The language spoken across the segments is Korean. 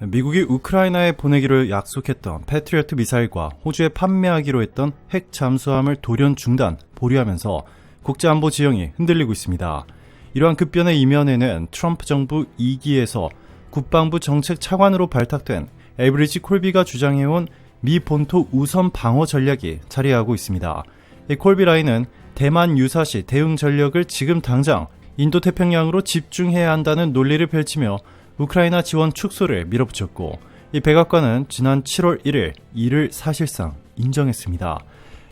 미국이 우크라이나에 보내기로 약속했던 패트리어트 미사일과 호주에 판매하기로 했던 핵 잠수함을 돌연 중단, 보류하면서 국제안보 지형이 흔들리고 있습니다. 이러한 급변의 이면에는 트럼프 정부 2기에서 국방부 정책 차관으로 발탁된 에이브리지 콜비가 주장해온 미 본토 우선 방어 전략이 자리하고 있습니다. 이 콜비 라인은 대만 유사시 대응 전력을 지금 당장 인도태평양으로 집중해야 한다는 논리를 펼치며 우크라이나 지원 축소를 밀어붙였고, 이 백악관은 지난 7월 1일 이를 사실상 인정했습니다.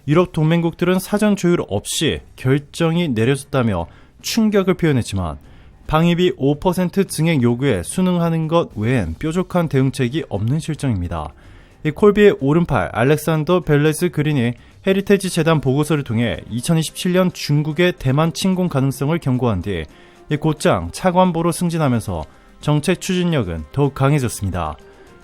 유럽 동맹국들은 사전 조율 없이 결정이 내려졌다며 충격을 표현했지만 방위비 5% 증액 요구에 순응하는 것 외엔 뾰족한 대응책이 없는 실정입니다. 이 콜비의 오른팔 알렉산더 벨레스 그린이 헤리테지 재단 보고서를 통해 2027년 중국의 대만 침공 가능성을 경고한 뒤 곧장 차관보로 승진하면서 정책 추진력은 더욱 강해졌습니다.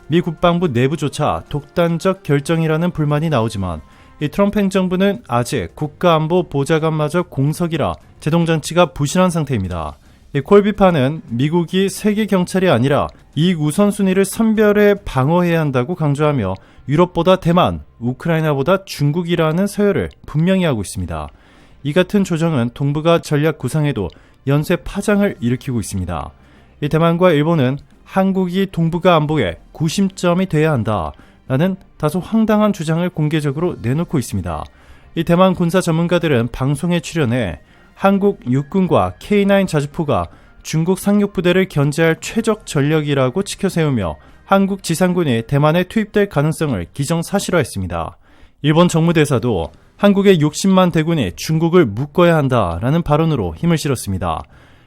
미 국방부 내부조차 독단적 결정이라는 불만이 나오지만 이 트럼프 행정부는 아직 국가안보 보좌관마저 공석이라 제동장치가 부실한 상태입니다. 이 콜비파는 미국이 세계 경찰이 아니라 이익 우선순위를 선별해 방어해야 한다고 강조하며 유럽보다 대만, 우크라이나보다 중국이라는 서열을 분명히 하고 있습니다. 이 같은 조정은 동북아 전략 구상에도 연쇄 파장을 일으키고 있습니다. 이 대만과 일본은 한국이 동북아 안보의 구심점이 돼야 한다라는 다소 황당한 주장을 공개적으로 내놓고 있습니다. 이 대만 군사 전문가들은 방송에 출연해 한국 육군과 K9 자주포가 중국 상륙부대를 견제할 최적 전력이라고 치켜세우며 한국 지상군이 대만에 투입될 가능성을 기정사실화했습니다. 일본 정무대사도 한국의 60만 대군이 중국을 묶어야 한다라는 발언으로 힘을 실었습니다.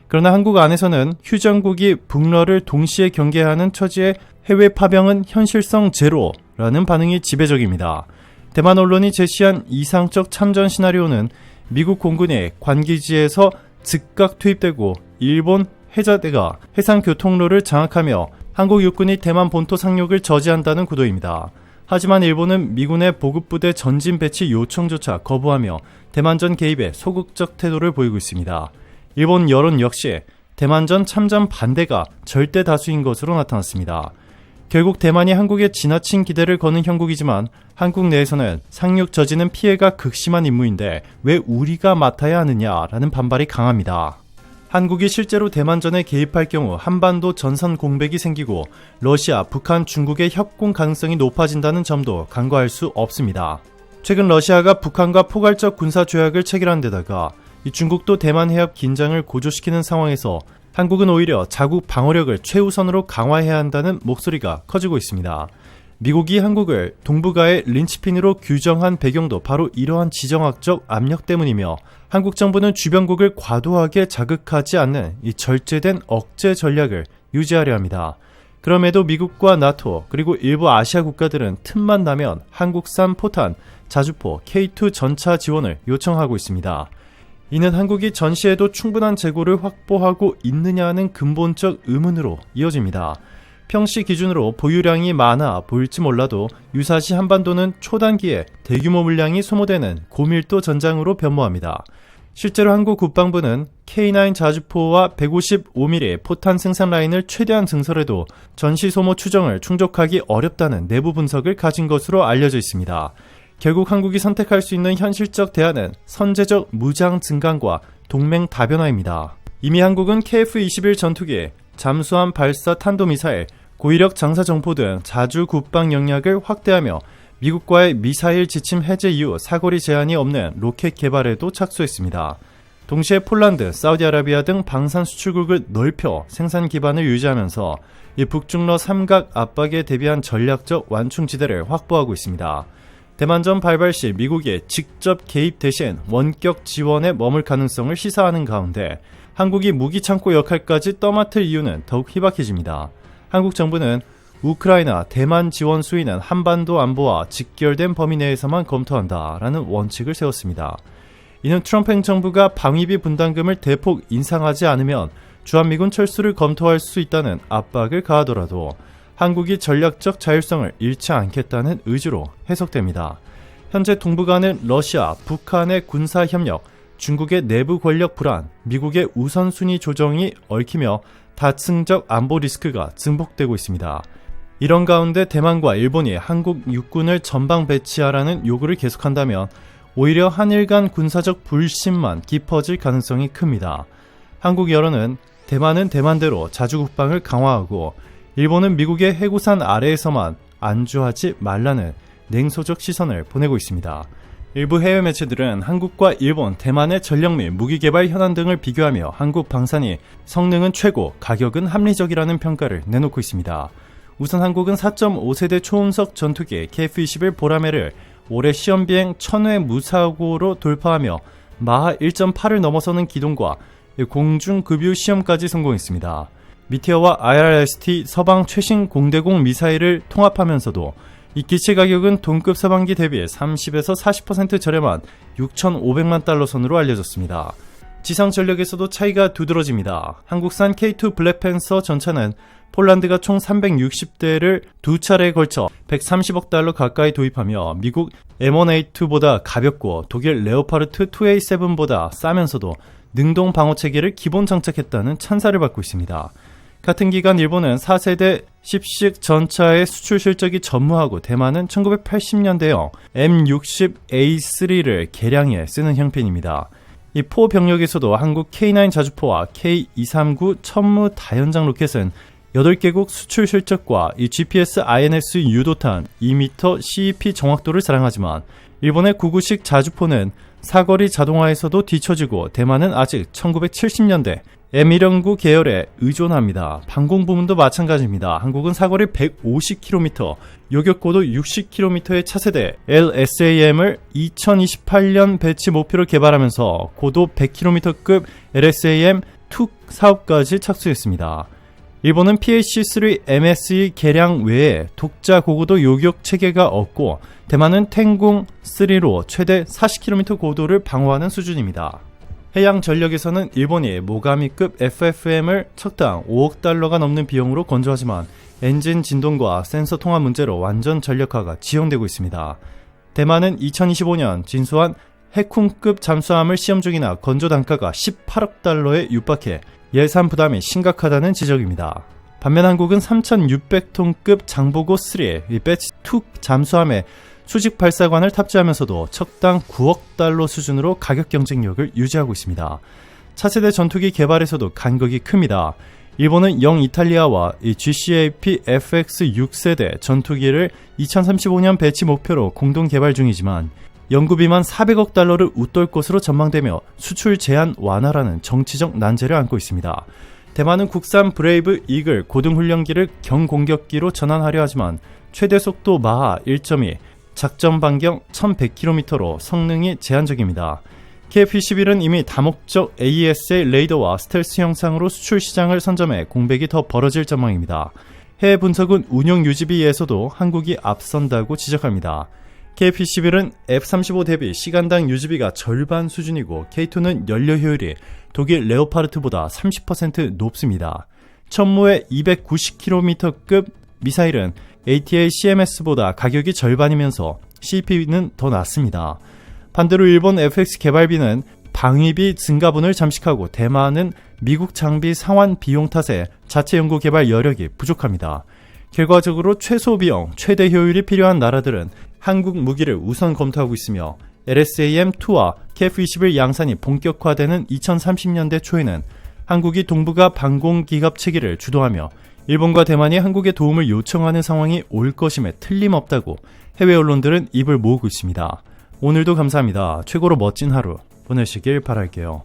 그러나 한국 안에서는 휴전국이 북러를 동시에 경계하는 처지의 해외 파병은 현실성 제로라는 반응이 지배적입니다. 대만 언론이 제시한 이상적 참전 시나리오는 미국 공군이 관기지에서 즉각 투입되고 일본 해저대가 해상 교통로를 장악하며 한국 육군이 대만 본토 상륙을 저지한다는 구도입니다. 하지만 일본은 미군의 보급부대 전진 배치 요청조차 거부하며 대만전 개입에 소극적 태도를 보이고 있습니다. 일본 여론 역시 대만전 참전 반대가 절대 다수인 것으로 나타났습니다. 결국 대만이 한국에 지나친 기대를 거는 형국이지만 한국 내에서는 상륙 저지는 피해가 극심한 임무인데 왜 우리가 맡아야 하느냐라는 반발이 강합니다. 한국이 실제로 대만전에 개입할 경우 한반도 전선 공백이 생기고 러시아, 북한, 중국의 협공 가능성이 높아진다는 점도 간과할 수 없습니다. 최근 러시아가 북한과 포괄적 군사 조약을 체결한 데다가 이 중국도 대만 해협 긴장을 고조시키는 상황에서 한국은 오히려 자국 방어력을 최우선으로 강화해야 한다는 목소리가 커지고 있습니다. 미국이 한국을 동북아의 린치핀으로 규정한 배경도 바로 이러한 지정학적 압력 때문이며 한국 정부는 주변국을 과도하게 자극하지 않는 이 절제된 억제 전략을 유지하려 합니다. 그럼에도 미국과 나토 그리고 일부 아시아 국가들은 틈만 나면 한국산 포탄, 자주포, K2 전차 지원을 요청하고 있습니다. 이는 한국이 전시에도 충분한 재고를 확보하고 있느냐는 근본적 의문으로 이어집니다. 평시 기준으로 보유량이 많아 보일지 몰라도 유사시 한반도는 초단기에 대규모 물량이 소모되는 고밀도 전장으로 변모합니다. 실제로 한국 국방부는 K9 자주포와 155mm 포탄 생산 라인을 최대한 증설해도 전시 소모 추정을 충족하기 어렵다는 내부 분석을 가진 것으로 알려져 있습니다. 결국 한국이 선택할 수 있는 현실적 대안은 선제적 무장 증강과 동맹 다변화입니다. 이미 한국은 KF-21 전투기, 잠수함 발사 탄도미사일, 고위력 장사정포 등 자주 국방 역량을 확대하며 미국과의 미사일 지침 해제 이후 사거리 제한이 없는 로켓 개발에도 착수했습니다. 동시에 폴란드, 사우디아라비아 등 방산 수출국을 넓혀 생산 기반을 유지하면서 이 북중러 삼각 압박에 대비한 전략적 완충지대를 확보하고 있습니다. 대만전 발발 시 미국이 직접 개입 대신 원격 지원에 머물 가능성을 시사하는 가운데 한국이 무기 창고 역할까지 떠맡을 이유는 더욱 희박해집니다. 한국 정부는 우크라이나, 대만 지원 수위는 한반도 안보와 직결된 범위 내에서만 검토한다라는 원칙을 세웠습니다. 이는 트럼프 행정부가 방위비 분담금을 대폭 인상하지 않으면 주한미군 철수를 검토할 수 있다는 압박을 가하더라도 한국이 전략적 자율성을 잃지 않겠다는 의지로 해석됩니다. 현재 동북아는 러시아, 북한의 군사협력, 중국의 내부 권력 불안, 미국의 우선순위 조정이 얽히며 다층적 안보 리스크가 증폭되고 있습니다. 이런 가운데 대만과 일본이 한국 육군을 전방 배치하라는 요구를 계속한다면 오히려 한일 간 군사적 불신만 깊어질 가능성이 큽니다. 한국 여론은 대만은 대만대로 자주국방을 강화하고 일본은 미국의 해구산 아래에서만 안주하지 말라는 냉소적 시선을 보내고 있습니다. 일부 해외 매체들은 한국과 일본, 대만의 전력 및 무기 개발 현안 등을 비교하며 한국 방산이 성능은 최고, 가격은 합리적이라는 평가를 내놓고 있습니다. 우선 한국은 4.5세대 초음속 전투기 KF-21 보라매를 올해 시험비행 1000회 무사고로 돌파하며 마하 1.8을 넘어서는 기동과 공중급유 시험까지 성공했습니다. 미티어와 IRST 서방 최신 공대공 미사일을 통합하면서도 이 기체 가격은 동급 서방기 대비 30에서 40% 저렴한 6,500만 달러 선으로 알려졌습니다. 지상 전력에서도 차이가 두드러집니다. 한국산 K2 블랙팬서 전차는 폴란드가 총 360대를 두 차례에 걸쳐 130억 달러 가까이 도입하며 미국 M1A2보다 가볍고 독일 레오파르트 2A7보다 싸면서도 능동 방어 체계를 기본 장착했다는 찬사를 받고 있습니다. 같은 기간 일본은 4세대 10식 전차의 수출 실적이 전무하고 대만은 1980년대형 M60A3를 개량해 쓰는 형편입니다. 이 포 병력에서도 한국 K9 자주포와 K239 천무 다연장 로켓은 8개국 수출 실적과 이 GPS INS 유도탄 2m CEP 정확도를 자랑하지만 일본의 9구식 자주포는 사거리 자동화에서도 뒤처지고 대만은 아직 1970년대 M109 계열에 의존합니다. 방공 부문도 마찬가지입니다. 한국은 사거리 150km, 요격고도 60km의 차세대 LSAM을 2028년 배치 목표로 개발하면서 고도 100km급 LSAM-2 사업까지 착수했습니다. 일본은 PAC-3 MSE 개량 외에 독자 고고도 요격 체계가 없고 대만은 텐궁3로 최대 40km 고도를 방어하는 수준입니다. 해양 전력에서는 일본이 모가미급 FFM을 척당 5억 달러가 넘는 비용으로 건조하지만 엔진 진동과 센서 통합 문제로 완전 전력화가 지연되고 있습니다. 대만은 2025년 진수한 해쿵급 잠수함을 시험 중이나 건조 단가가 18억 달러에 육박해 예산 부담이 심각하다는 지적입니다. 반면 한국은 3,600톤급 장보고3 배치2 잠수함에 수직 발사관을 탑재하면서도 척당 9억 달러 수준으로 가격 경쟁력을 유지하고 있습니다. 차세대 전투기 개발에서도 간극이 큽니다. 일본은 영이탈리아와 GCAP FX 6세대 전투기를 2035년 배치 목표로 공동 개발 중이지만 연구비만 400억 달러를 웃돌 것으로 전망되며 수출 제한 완화라는 정치적 난제를 안고 있습니다. 대만은 국산 브레이브 이글 고등훈련기를 경공격기로 전환하려 하지만 최대 속도 마하 1.2, 작전 반경 1100km로 성능이 제한적입니다. KF-21은 이미 다목적 AESA 레이더와 스텔스 형상으로 수출 시장을 선점해 공백이 더 벌어질 전망입니다. 해외 분석은 운용 유지비에서도 한국이 앞선다고 지적합니다. KF-21은 F-35 대비 시간당 유지비가 절반 수준이고 K2는 연료 효율이 독일 레오파르트보다 30% 높습니다. 천무의 290km급 미사일은 ATA-CMS보다 가격이 절반이면서 CP는 더 낮습니다. 반대로 일본 FX 개발비는 방위비 증가분을 잠식하고 대만은 미국 장비 상환 비용 탓에 자체 연구 개발 여력이 부족합니다. 결과적으로 최소 비용, 최대 효율이 필요한 나라들은 한국 무기를 우선 검토하고 있으며 LSAM-2와 KF-21 양산이 본격화되는 2030년대 초에는 한국이 동북아 방공기갑 체계를 주도하며 일본과 대만이 한국의 도움을 요청하는 상황이 올 것임에 틀림없다고 해외 언론들은 입을 모으고 있습니다. 오늘도 감사합니다. 최고로 멋진 하루 보내시길 바랄게요.